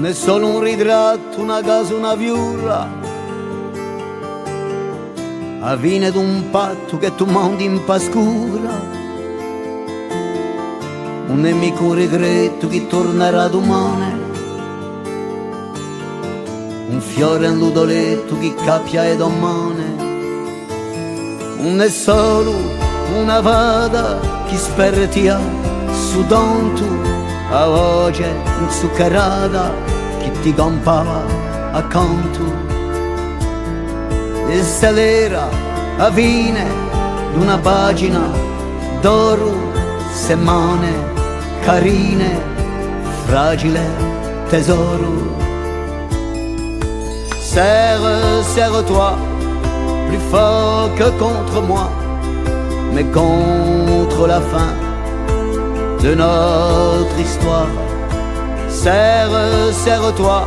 non è solo un ritratto, una casa, una viura, a fine d'un patto che tu mandi in pascura, un nemico, un regretto che tornerà domani, un fiore in ludoletto che cappia e domani, non è solo una vada che spertia su donto, a voce inzuccherata che ti campava accanto, e se l'era a fine d'una pagina d'oro, semane carine, fragile tesoro. Serre-toi, plus fort que contre moi, mais contre la fin de notre histoire. Serre-toi,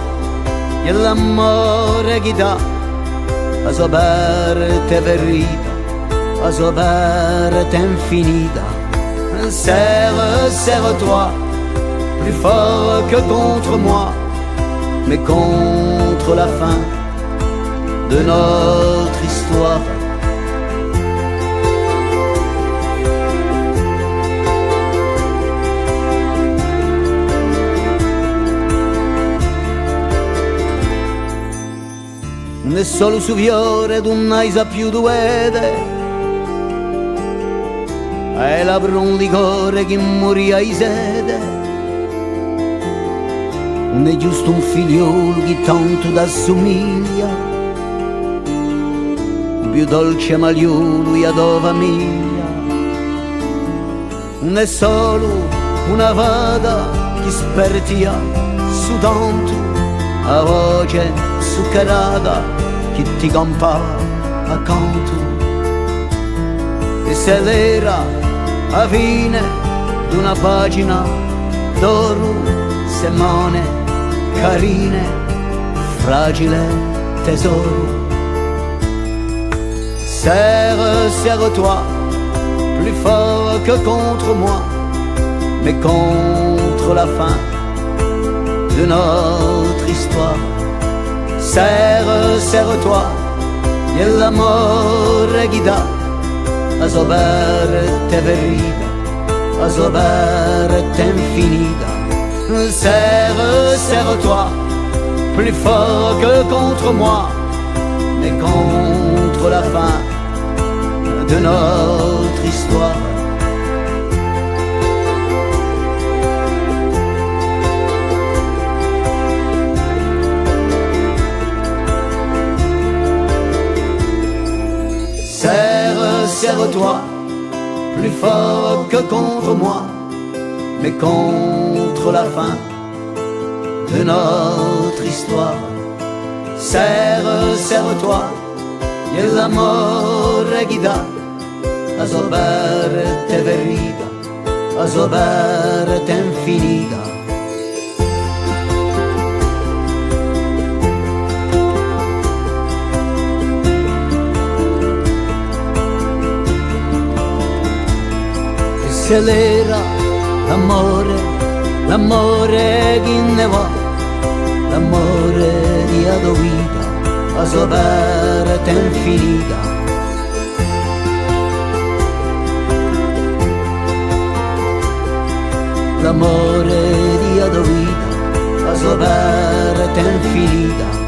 e l'amore che dà a soperte verità, a soperte infinita. Serre-toi, plus fort que contre moi, mais contre la fin de notre histoire. Non è solo su fiore d'un'aisa più duede, è la un licore che morì ai sede, non è giusto un figliolo che tanto t'assomiglia, più dolce magliolo e a famiglia. Non è solo una vada che spertia su tanto, a voce zuccherata che ti campava accanto, e se l'era a fine d'una pagina d'oro, semane carine, fragile tesoro. Serre-toi, plus fort que contre moi, mais contre la fin de notre histoire. Serre-toi, e l'amore che dà a soperte verità, a soperte infinita. Serre-toi, plus fort que contre moi, mais contre la fin de notre histoire. Serre-toi, plus fort que contre moi, mais contre la fin de notre histoire. Serre-toi, e l'amore che dà a soperte verità, a soperte infinita. Se l'era l'amore, l'amore che ne va, l'amore di adovita, a soperte infinita. L'amore di adovita, a soperte infinita.